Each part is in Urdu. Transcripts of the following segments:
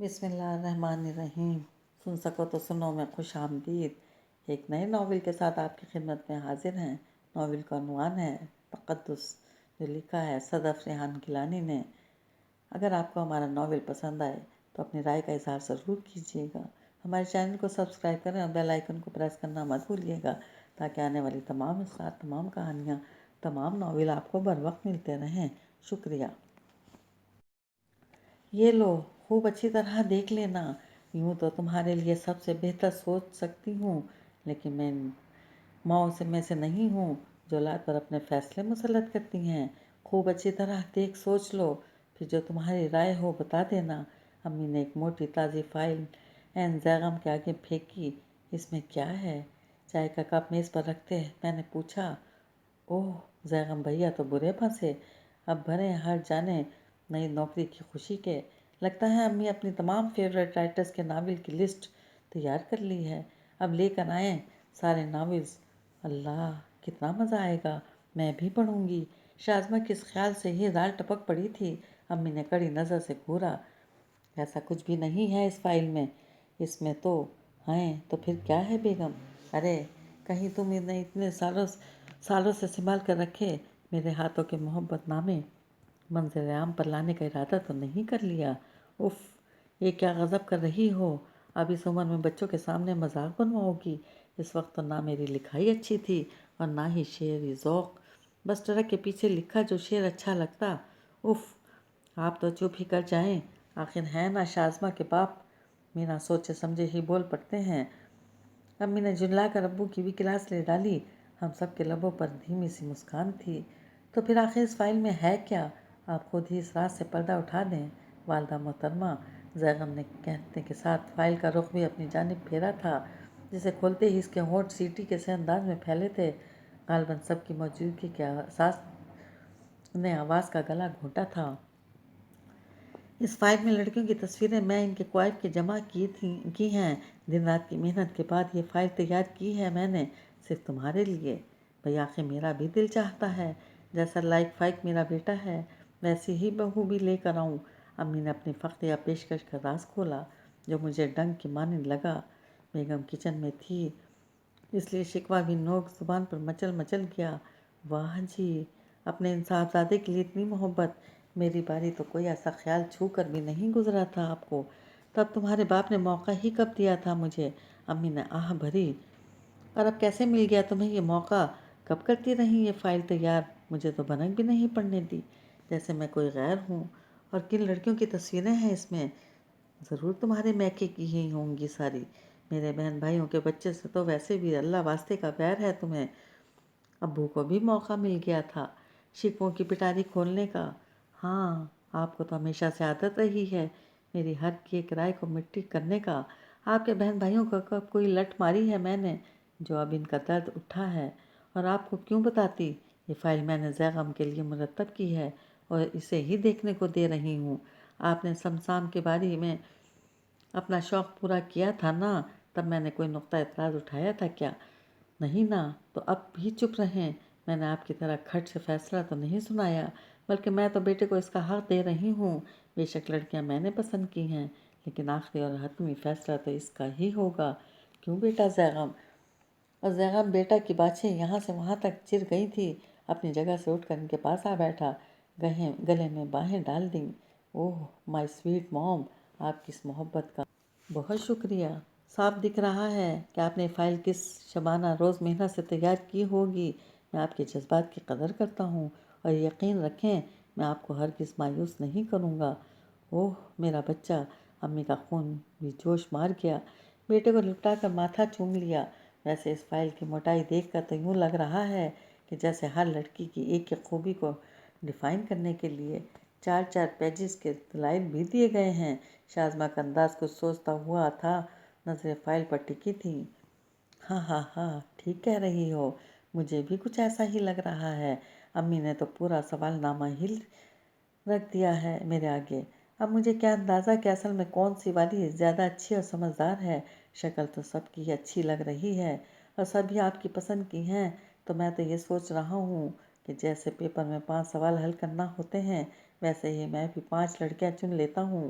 بسم اللہ الرحمن الرحیم۔ سن سکو تو سنو میں خوش آمدید۔ ایک نئے ناول کے ساتھ آپ کی خدمت میں حاضر ہیں۔ ناول کا عنوان ہے تقدس، جو لکھا ہے صدف ریحان گیلانی نے۔ اگر آپ کو ہمارا ناول پسند آئے تو اپنی رائے کا اظہار ضرور کیجیے گا۔ ہمارے چینل کو سبسکرائب کریں اور بیل آئیکن کو پریس کرنا مت بھولیے گا، تاکہ آنے والی تمام اثرات، تمام کہانیاں، تمام ناول آپ کو بر وقت ملتے رہیں۔ شکریہ۔ یہ لو، خوب اچھی طرح دیکھ لینا۔ یوں تو تمہارے لیے سب سے بہتر سوچ سکتی ہوں، لیکن میں ماؤں میں سے نہیں ہوں جو اولاد پر اپنے فیصلے مسلط کرتی ہیں۔ خوب اچھی طرح دیکھ سوچ لو، پھر جو تمہاری رائے ہو بتا دینا۔ امی نے ایک موٹی تازی فائل زیغم کے آگے پھینکی۔ اس میں کیا ہے؟ چائے کا کپ میز پر رکھتے میں نے پوچھا۔ اوہ، زیغم بھیا تو برے پھنسے۔ اب بھرے ہر جانے نئی نوکری کی خوشی کے۔ لگتا ہے امی اپنی تمام فیورٹ رائٹرز کے ناول کی لسٹ تیار کر لی ہے۔ اب لے کر آئیں سارے ناولز۔ اللہ، کتنا مزہ آئے گا، میں بھی پڑھوں گی۔ شازمہ کے اس خیال سے ہی دال ٹپک پڑی تھی۔ امی نے کڑی نظر سے گھورا۔ ایسا کچھ بھی نہیں ہے اس فائل میں۔ اس میں تو ہیں تو پھر کیا ہے بیگم؟ ارے، کہیں تم انہیں اتنے سالوں سے سنبھال کر رکھے میرے ہاتھوں کے محبت نامے منظر عام پر لانے کا ارادہ تو نہیں کر لیا؟ اف، یہ کیا غضب کر رہی ہو؟ اب اس عمر میں بچوں کے سامنے مذاق بنواؤ گی؟ اس وقت تو نہ میری لکھائی اچھی تھی اور نہ ہی شعری ذوق۔ بس ٹرک کے پیچھے لکھا جو شعر اچھا لگتا۔ اف، آپ تو چپ ہی کر جائیں، آخر ہیں نا شازمہ کے باپ۔ میرا سوچے سمجھے ہی بول پڑتے ہیں۔ امی نے جھنجلا کر ابو کی بھی کلاس لے ڈالی۔ ہم سب کے لبوں پر دھیمی سی مسکان تھی۔ تو پھر آخر اس فائل میں ہے کیا؟ آپ خود ہی اس راز سے پردہ اٹھا دیں والدہ محترمہ۔ زیغم نے کہنے کے ساتھ فائل کا رخ بھی اپنی جانب پھیرا تھا، جسے کھولتے ہی اس کے ہونٹ سیٹی کے سے انداز میں پھیلے تھے۔ غالباً سب کی موجودگی کے احساس نے آواز کا گلا گھونٹا تھا۔ اس فائل میں لڑکیوں کی تصویریں میں ان کے کوائف کے جمع کی ہیں۔ دن رات کی محنت کے بعد یہ فائل تیار کی ہے میں نے، صرف تمہارے لیے۔ بھئی آخر میرا بھی دل چاہتا ہے، جیسا لائق فائق میرا بیٹا ہے ویسی ہی بہو بھی لے کر آؤں۔ امی نے اپنی فخریہ پیشکش کا راز کھولا، جو مجھے ڈنک کی مانند لگا۔ بیگم کچن میں تھی، اس لیے شکوہ بھی نوک زبان پر مچل گیا۔ واہ جی، اپنے ان صاحبزادے کے لیے اتنی محبت! میری باری تو کوئی ایسا خیال چھو کر بھی نہیں گزرا تھا آپ کو۔ تب تمہارے باپ نے موقع ہی کب دیا تھا مجھے؟ امی نے آہ بھری۔ اور اب کیسے مل گیا تمہیں یہ موقع؟ کب کرتی رہی یہ فائل تیار؟ مجھے تو بھنک بھی نہیں پڑنے دی، جیسے میں کوئی غیر ہوں۔ اور کن لڑکیوں کی تصویریں ہیں اس میں؟ ضرور تمہارے میکے کی ہی ہوں گی ساری۔ میرے بہن بھائیوں کے بچے سے تو ویسے بھی اللہ واسطے کا ویر ہے تمہیں۔ ابو کو بھی موقع مل گیا تھا شکووں کی پٹاری کھولنے کا۔ ہاں، آپ کو تو ہمیشہ سے عادت رہی ہے میری ہر کی ایک رائے کو مٹی کرنے کا۔ آپ کے بہن بھائیوں کو کب کوئی لٹ ماری ہے میں نے، جو اب ان کا درد اٹھا ہے؟ اور آپ کو کیوں بتاتی؟ یہ فائل میں نے زیغم کے لیے مرتب کی ہے اور اسے ہی دیکھنے کو دے رہی ہوں۔ آپ نے سمسام کے بارے میں اپنا شوق پورا کیا تھا نا، تب میں نے کوئی نقطہ اعتراض اٹھایا تھا کیا؟ نہیں نا، تو اب بھی چپ رہیں۔ میں نے آپ کی طرح کھٹ سے فیصلہ تو نہیں سنایا، بلکہ میں تو بیٹے کو اس کا حق دے رہی ہوں۔ بے شک لڑکیاں میں نے پسند کی ہیں، لیکن آخری اور حتمی فیصلہ تو اس کا ہی ہوگا۔ کیوں بیٹا زیغم؟ اور زیغم بیٹا کی باتیں یہاں سے وہاں تک چر گئی تھی۔ اپنی جگہ سے اٹھ کر ان کے پاس آ بیٹھا، گلے میں باہیں ڈال دیں۔ اوہ مائی سویٹ موم، آپ کی اس محبت کا بہت شکریہ۔ صاف دکھ رہا ہے کہ آپ نے فائل کس شبانہ روز محنت سے تیار کی ہوگی۔ میں آپ کے جذبات کی قدر کرتا ہوں، اور یقین رکھیں میں آپ کو ہرگز مایوس نہیں کروں گا۔ اوہ میرا بچہ! امی کا خون بھی جوش مار گیا۔ بیٹے کو لپٹا کر ماتھا چوم لیا۔ ویسے اس فائل کی موٹائی دیکھ کر تو یوں لگ رہا ہے کہ جیسے ہر لڑکی کی ایک ایک خوبی کو ڈیفائن کرنے کے لیے 4 پیجز کے دلائل بھی دیے گئے ہیں۔ شازمہ کا انداز کچھ سوچتا ہوا تھا، نظریں فائل پر ٹکی تھیں۔ ہاں ہاں ہاں، ٹھیک کہہ رہی ہو، مجھے بھی کچھ ایسا ہی لگ رہا ہے۔ امی نے تو پورا سوال نامہ ہی رکھ دیا ہے میرے آگے۔ اب مجھے کیا اندازہ کہ اصل میں کون سی والی زیادہ اچھی اور سمجھدار ہے۔ شکل تو سب کی اچھی لگ رہی ہے، اور سب ہی آپ کی پسند کی ہیں۔ تو میں تو یہ سوچ رہا ہوں کہ جیسے پیپر میں 5 سوال حل کرنا ہوتے ہیں، ویسے ہی میں بھی 5 لڑکیاں چن لیتا ہوں۔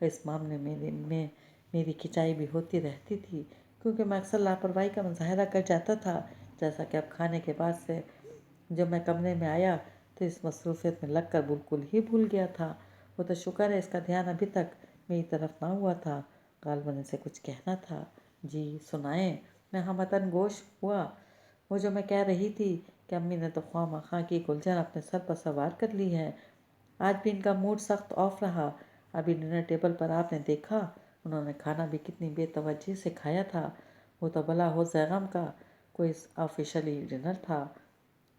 اور اس معاملے میں میری کھچائی بھی ہوتی رہتی تھی، کیونکہ میں اکثر لاپرواہی کا مظاہرہ کر جاتا تھا، جیسا کہ اب کھانے کے بعد سے جب میں کمرے میں آیا تو اس مصروفیت میں لگ کر بالکل ہی بھول گیا تھا۔ وہ تو شکر ہے اس کا دھیان ابھی تک میری طرف نہ ہوا تھا۔ غالباً اسے کچھ کہنا تھا۔ جی سنائیں، میں ہمتاً گوش ہوا۔ وہ جو میں کہہ رہی تھی کہ امی نے تو خواہ مخواہ کی گلجن اپنے سر پر سوار کر لی ہے۔ آج بھی ان کا موڈ سخت آف رہا۔ ابھی ڈنر ٹیبل پر آپ نے دیکھا انہوں نے کھانا بھی کتنی بے توجہی سے کھایا تھا۔ وہ تو بلا ہو زیغم کا کوئی آفیشلی ڈنر تھا۔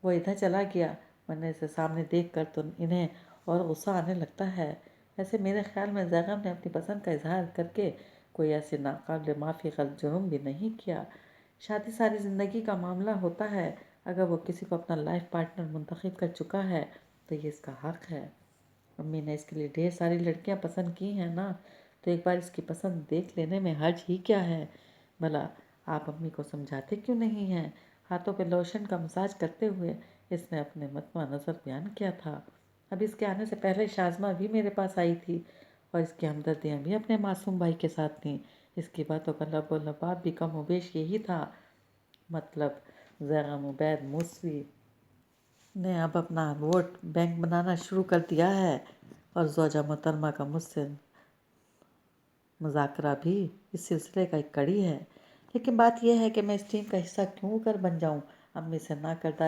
وہ ادھر چلا گیا، ورنہ اسے سامنے دیکھ کر تو انہیں اور غصہ آنے لگتا ہے۔ ایسے میرے خیال میں زیغم نے اپنی پسند کا اظہار کر کے کوئی ایسی ناقابل معافی غلط جرم بھی نہیں کیا۔ شادی ساری زندگی کا معاملہ ہوتا ہے۔ اگر وہ کسی کو اپنا لائف پارٹنر منتخب کر چکا ہے تو یہ اس کا حق ہے۔ امی نے اس کے لیے ڈھیر ساری لڑکیاں پسند کی ہیں نا، تو ایک بار اس کی پسند دیکھ لینے میں حرج ہی کیا ہے؟ بھلا آپ امی کو سمجھاتے کیوں نہیں ہیں؟ ہاتھوں پہ لوشن کا مساج کرتے ہوئے اس نے اپنے مطمع نظر بیان کیا تھا۔ اب اس کے آنے سے پہلے شازمہ بھی میرے پاس آئی تھی اور اس کی ہمدردیاں بھی اپنے معصوم بھائی کے ساتھ تھیں۔ اس کی باتوں کا لب و لباب بھی کم و بیش یہی تھا۔ مطلب زیغم عبید موسوی نے اب اپنا ووٹ بینک بنانا شروع کر دیا ہے اور زوجہ محترمہ کا مجھ سے مذاکرہ بھی اس سلسلے کا ایک کڑی ہے۔ لیکن بات یہ ہے کہ میں اس ٹیم کا حصہ کیوں کر بن جاؤں؟ امی سے نہ کردہ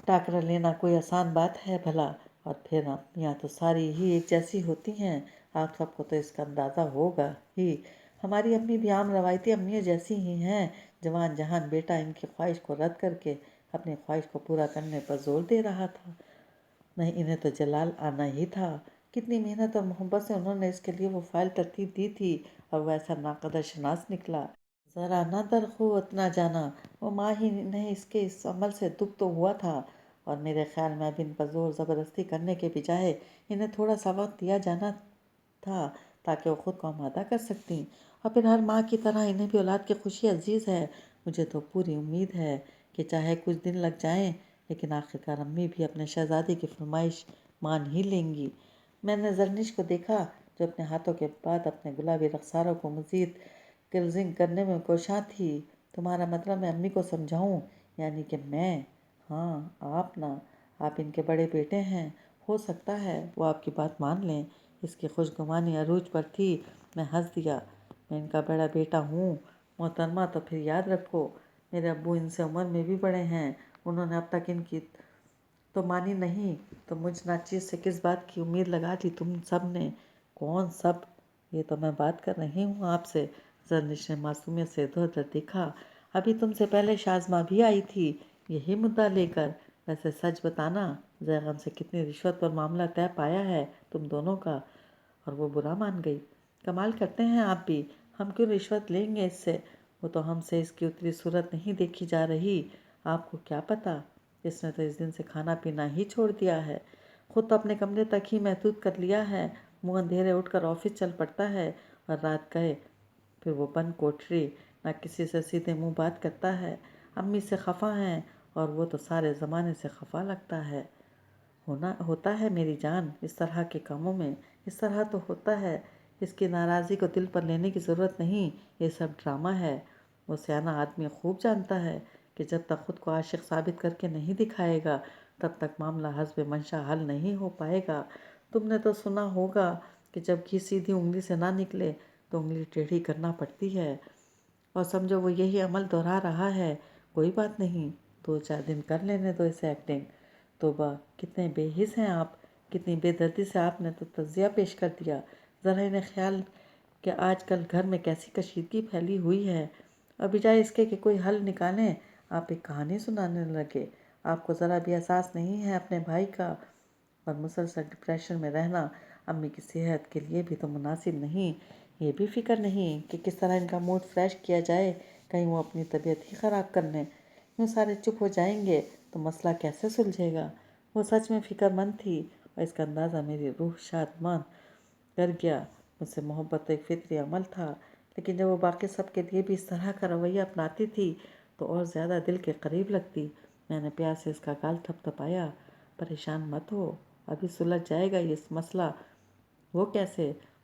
ٹاکرا لینا کوئی آسان بات ہے بھلا؟ اور پھر امیاں تو ساری ہی ایک جیسی ہوتی ہیں، آپ سب کو تو اس کا اندازہ ہوگا ہی۔ ہماری امی بھی عام روایتی امیوں جیسی ہی ہیں۔ جوان جہان بیٹا ان کی خواہش کو رد کر کے اپنی خواہش کو پورا کرنے پر زور دے رہا تھا۔ نہیں، انہیں تو جلال آنا ہی تھا۔ کتنی محنت اور محبت سے انہوں نے اس کے لیے وہ فائل ترتیب دی تھی اور وہ ایسا ناقدر شناس نکلا۔ ذرا نہ درخوت نہ جانا، وہ ماں ہی نہیں اس کے اس عمل سے دکھ تو ہوا تھا، اور میرے خیال میں اب ان پر زور زبردستی کرنے کے بجائے انہیں تھوڑا سا وقت دیا جانا تھا تاکہ وہ خود کو آمادہ کر سکتیں۔ اور پھر ہر ماں کی طرح انہیں بھی اولاد کی خوشی عزیز ہے۔ مجھے تو پوری امید ہے کہ چاہے کچھ دن لگ جائیں لیکن آخرکار امی بھی اپنے شہزادے کی فرمائش مان ہی لیں گی۔ میں نے زرنش کو دیکھا جو اپنے ہاتھوں کے بعد اپنے گلابی رخساروں کو مزید کرلزنگ کرنے میں کوشاں تھی۔ تمہارا مطلب میں امی کو سمجھاؤں؟ یعنی کہ میں؟ ہاں آپ نا، آپ ان کے بڑے بیٹے ہیں، ہو سکتا ہے وہ آپ کی بات مان لیں۔ اس کی خوشگمانی عروج پر تھی۔ میں ہنس دیا۔ میں ان کا بڑا بیٹا ہوں محترمہ، تو پھر یاد رکھو میرے ابو ان سے عمر میں بھی بڑے ہیں، انہوں نے اب تک ان کی تو مانی نہیں، تو مجھ ناچیز سے کس بات کی امید لگا دی تم سب نے؟ کون سب؟ یہ تو میں بات کر رہی ہوں آپ سے۔ زرنش نے معصومیت سے ادھر ادھر دیکھا۔ ابھی تم سے پہلے شازمہ بھی آئی تھی یہی مدعا لے کر۔ ویسے سچ بتانا، زیغم سے کتنی رشوت پر معاملہ طے پایا ہے تم دونوں کا؟ اور وہ برا مان گئی۔ کمال کرتے ہیں آپ بھی، ہم کیوں رشوت لیں گے اس سے؟ وہ تو ہم سے اس کی اتری صورت نہیں دیکھی جا رہی۔ آپ کو کیا پتہ، اس نے تو اس دن سے کھانا پینا ہی چھوڑ دیا ہے، خود تو اپنے کمرے تک ہی محدود کر لیا ہے۔ منہ اندھیرے اٹھ کر آفس چل پڑتا ہے اور رات گئے پھر وہ بند کوٹری، نہ کسی سے سیدھے منہ بات کرتا ہے۔ امی سے خفا ہیں اور وہ تو سارے زمانے سے خفا لگتا ہے۔ ہوتا ہے میری جان اس طرح کے کاموں میں، اس طرح تو ہوتا ہے۔ اس کی ناراضی کو دل پر لینے کی ضرورت نہیں، یہ سب ڈرامہ ہے۔ وہ سیانہ آدمی خوب جانتا ہے کہ جب تک خود کو عاشق ثابت کر کے نہیں دکھائے گا تب تک معاملہ حسب منشا حل نہیں ہو پائے گا۔ تم نے تو سنا ہوگا کہ جب گھی سیدھی انگلی سے نہ نکلے تو انگلی ٹیڑھی کرنا پڑتی ہے، اور سمجھو وہ یہی عمل دہرا رہا ہے۔ کوئی بات نہیں، 2-4 دن کر لینے دو اسے ایکٹنگ۔ توبہ، کتنے بے حس ہیں آپ، کتنی بے دردی سے آپ نے تو تجزیہ پیش کر دیا۔ ذرا انہیں خیال کہ آج کل گھر میں کیسی کشیدگی پھیلی ہوئی ہے، اور بجائے اس کے کہ کوئی حل نکالیں آپ ایک کہانی سنانے لگے۔ آپ کو ذرا بھی احساس نہیں ہے اپنے بھائی کا، اور مسلسل ڈپریشن میں رہنا امی کی صحت کے لیے بھی تو مناسب نہیں۔ یہ بھی فکر نہیں کہ کس طرح ان کا موڈ فریش کیا جائے، کہیں وہ اپنی طبیعت ہی خراب کر لیں۔ یوں سارے چپ ہو جائیں گے تو مسئلہ کیسے سلجھے گا؟ وہ سچ میں فکر مند تھی اور اس کا اندازہ میری روح شادمان کر گیا۔ مجھ سے محبت تو ایک فطری عمل تھا، لیکن جب وہ باقی سب کے لیے بھی اس طرح کا رویہ اپناتی تھی تو اور زیادہ دل کے قریب لگتی۔ میں نے پیار سے اس کا گال تھپ تھپایا۔ پریشان مت ہو، ابھی سلجھ جائے گا یہ مسئلہ۔ وہ کیسے؟